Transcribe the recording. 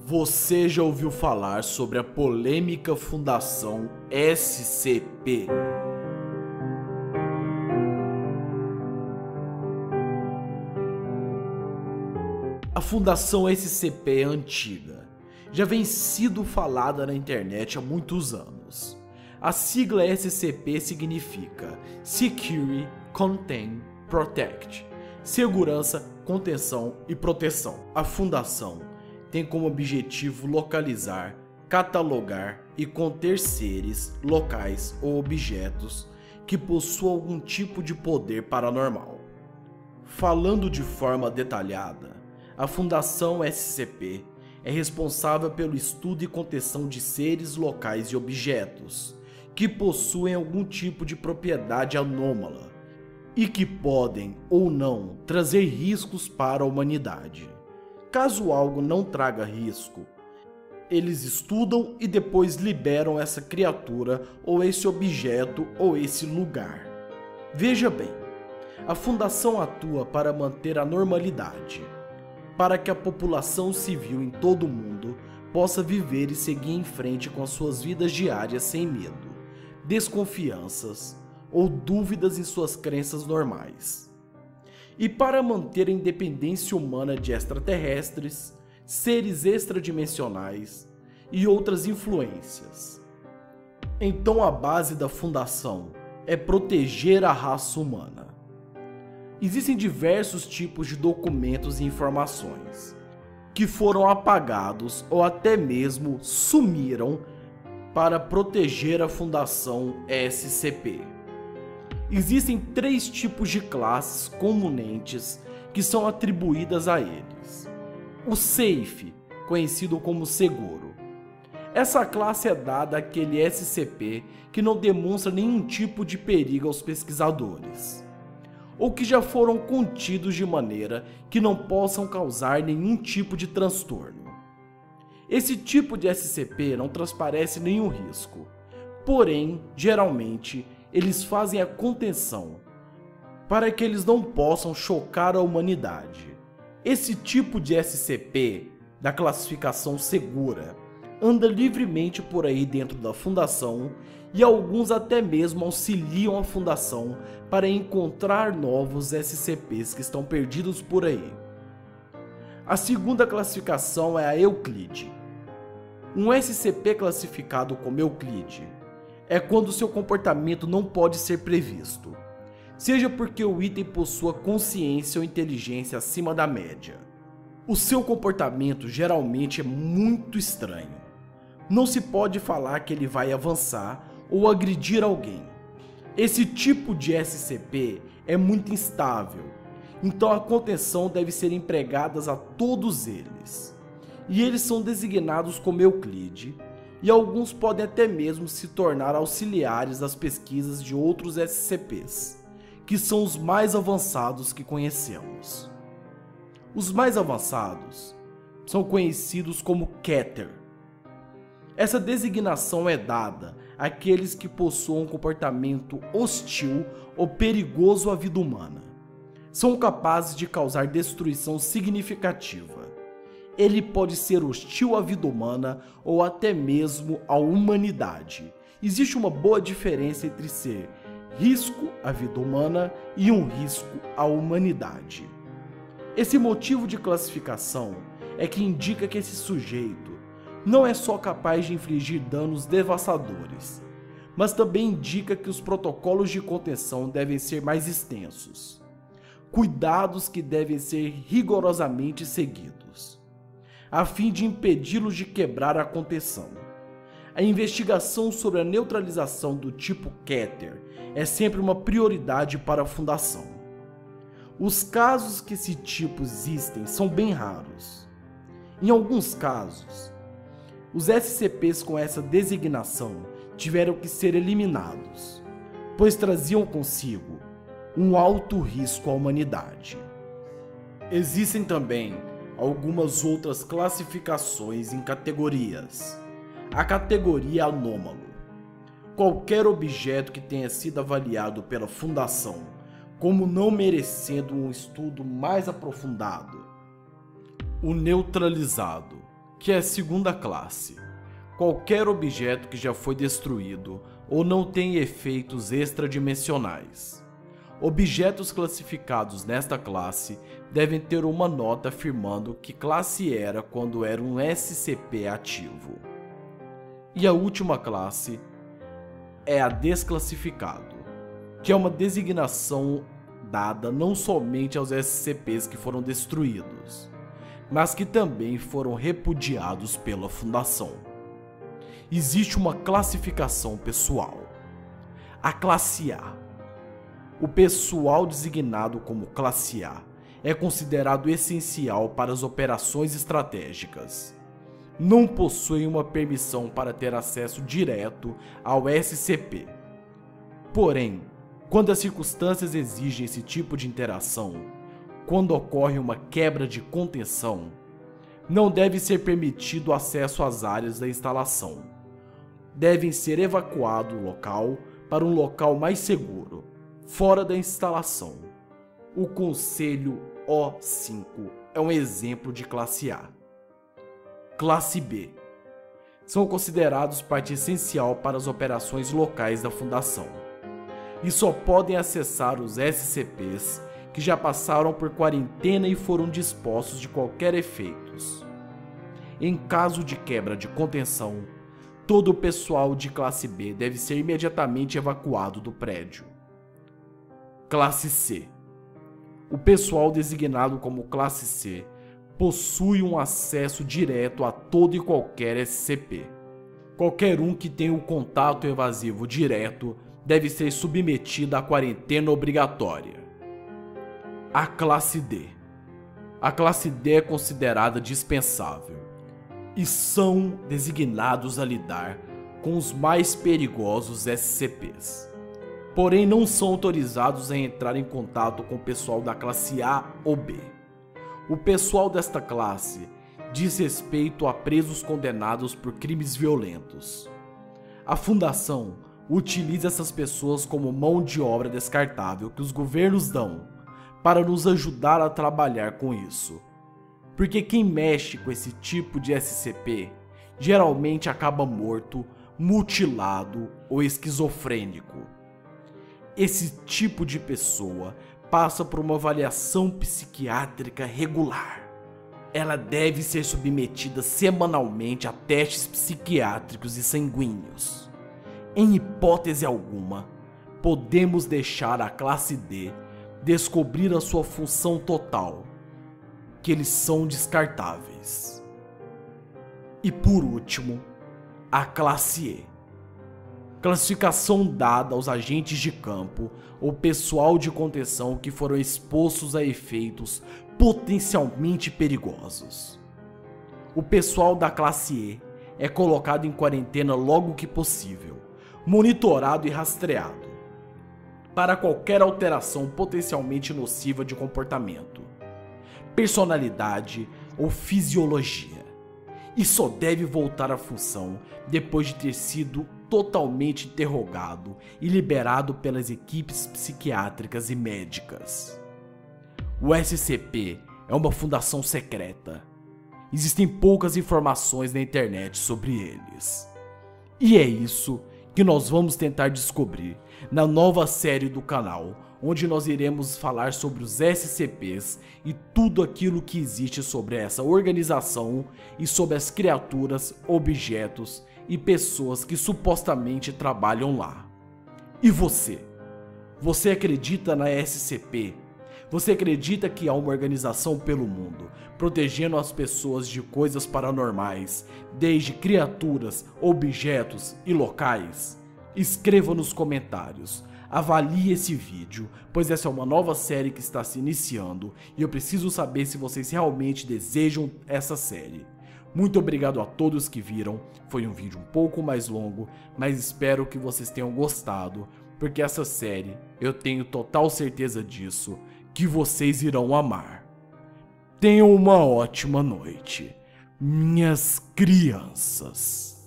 Você já ouviu falar sobre a polêmica Fundação SCP? A Fundação SCP é antiga, já vem sido falada na internet há muitos anos. A sigla SCP significa Secure, Contain, Protect, segurança, contenção e proteção. A fundação tem como objetivo localizar, catalogar e conter seres, locais ou objetos que possuam algum tipo de poder paranormal. Falando de forma detalhada, a Fundação SCP é responsável pelo estudo e contenção de seres, locais e objetos que possuem algum tipo de propriedade anômala e que podem ou não trazer riscos para a humanidade. Caso algo não traga risco, eles estudam e depois liberam essa criatura ou esse objeto ou esse lugar. Veja bem, a Fundação atua para manter a normalidade, para que a população civil em todo o mundo possa viver e seguir em frente com as suas vidas diárias sem medo, desconfianças ou dúvidas em suas crenças normais. E para manter a independência humana de extraterrestres, seres extradimensionais e outras influências. Então a base da fundação é proteger a raça humana. Existem diversos tipos de documentos e informações que foram apagados ou até mesmo sumiram para proteger a Fundação SCP. Existem 3 tipos de classes comumente que são atribuídas a eles. O Safe, conhecido como seguro. Essa classe é dada àquele SCP que não demonstra nenhum tipo de perigo aos pesquisadores, ou que já foram contidos de maneira que não possam causar nenhum tipo de transtorno. Esse tipo de SCP não transparece nenhum risco, porém, geralmente, eles fazem a contenção para que eles não possam chocar a humanidade. Esse tipo de SCP, da classificação segura, anda livremente por aí dentro da fundação e alguns até mesmo auxiliam a fundação para encontrar novos SCPs que estão perdidos por aí. A segunda classificação é a Euclide. Um SCP classificado como Euclide é quando seu comportamento não pode ser previsto, seja porque o item possua consciência ou inteligência acima da média. O seu comportamento geralmente é muito estranho. Não se pode falar que ele vai avançar ou agredir alguém. Esse tipo de SCP é muito instável, então a contenção deve ser empregada a todos eles. E eles são designados como Euclide, e alguns podem até mesmo se tornar auxiliares das pesquisas de outros SCPs, que são os mais avançados que conhecemos. Os mais avançados são conhecidos como Keter. Essa designação é dada àqueles que possuam um comportamento hostil ou perigoso à vida humana. São capazes de causar destruição significativa. Ele pode ser hostil à vida humana ou até mesmo à humanidade. Existe uma boa diferença entre ser risco à vida humana e um risco à humanidade. Esse motivo de classificação é que indica que esse sujeito não é só capaz de infligir danos devastadores, mas também indica que os protocolos de contenção devem ser mais extensos. Cuidados que devem ser rigorosamente seguidos, a fim de impedi-los de quebrar a contenção. A investigação sobre a neutralização do tipo Keter é sempre uma prioridade para a Fundação. Os casos que esse tipo existem são bem raros. Em alguns casos, os SCPs com essa designação tiveram que ser eliminados, pois traziam consigo um alto risco à humanidade. Existem também algumas outras classificações em categorias. A categoria anômalo. Qualquer objeto que tenha sido avaliado pela Fundação como não merecendo um estudo mais aprofundado. O neutralizado, que é a segunda classe. Qualquer objeto que já foi destruído ou não tem efeitos extradimensionais. Objetos classificados nesta classe devem ter uma nota afirmando que classe era quando era um SCP ativo. E a última classe é a desclassificado, que é uma designação dada não somente aos SCPs que foram destruídos, mas que também foram repudiados pela Fundação. Existe uma classificação pessoal. A classe A. O pessoal designado como classe A é considerado essencial para as operações estratégicas. Não possui uma permissão para ter acesso direto ao SCP. Porém, quando as circunstâncias exigem esse tipo de interação, quando ocorre uma quebra de contenção, não deve ser permitido acesso às áreas da instalação. Devem ser evacuados do local para um local mais seguro, fora da instalação. O Conselho O5 é um exemplo de classe A. Classe B. São considerados parte essencial para as operações locais da Fundação e só podem acessar os SCPs que já passaram por quarentena e foram dispostos de qualquer efeitos. Em caso de quebra de contenção, todo o pessoal de classe B deve ser imediatamente evacuado do prédio. Classe C. O pessoal designado como classe C possui um acesso direto a todo e qualquer SCP. Qualquer um que tenha um contato evasivo direto deve ser submetido à quarentena obrigatória. A classe D. A classe D é considerada dispensável e são designados a lidar com os mais perigosos SCPs. Porém, não são autorizados a entrar em contato com o pessoal da classe A ou B. O pessoal desta classe diz respeito a presos condenados por crimes violentos. A Fundação utiliza essas pessoas como mão de obra descartável que os governos dão para nos ajudar a trabalhar com isso. Porque quem mexe com esse tipo de SCP geralmente acaba morto, mutilado ou esquizofrênico. Esse tipo de pessoa passa por uma avaliação psiquiátrica regular. Ela deve ser submetida semanalmente a testes psiquiátricos e sanguíneos. Em hipótese alguma, podemos deixar a classe D descobrir a sua função total, que eles são descartáveis. E por último, a classe E. Classificação dada aos agentes de campo ou pessoal de contenção que foram expostos a efeitos potencialmente perigosos. O pessoal da classe E é colocado em quarentena logo que possível, monitorado e rastreado para qualquer alteração potencialmente nociva de comportamento, personalidade ou fisiologia, e só deve voltar à função depois de ter sido totalmente interrogado e liberado pelas equipes psiquiátricas e médicas. O SCP é uma fundação secreta. Existem poucas informações na internet sobre eles. E é isso que nós vamos tentar descobrir na nova série do canal, onde nós iremos falar sobre os SCPs e tudo aquilo que existe sobre essa organização e sobre as criaturas, objetos e pessoas que supostamente trabalham lá. E você? Você acredita na SCP? Você acredita que há uma organização pelo mundo, protegendo as pessoas de coisas paranormais, desde criaturas, objetos e locais? Escreva nos comentários. Avalie esse vídeo, pois essa é uma nova série que está se iniciando e eu preciso saber se vocês realmente desejam essa série. Muito obrigado a todos que viram, foi um vídeo um pouco mais longo, mas espero que vocês tenham gostado, porque essa série, eu tenho total certeza disso, que vocês irão amar. Tenham uma ótima noite, minhas crianças.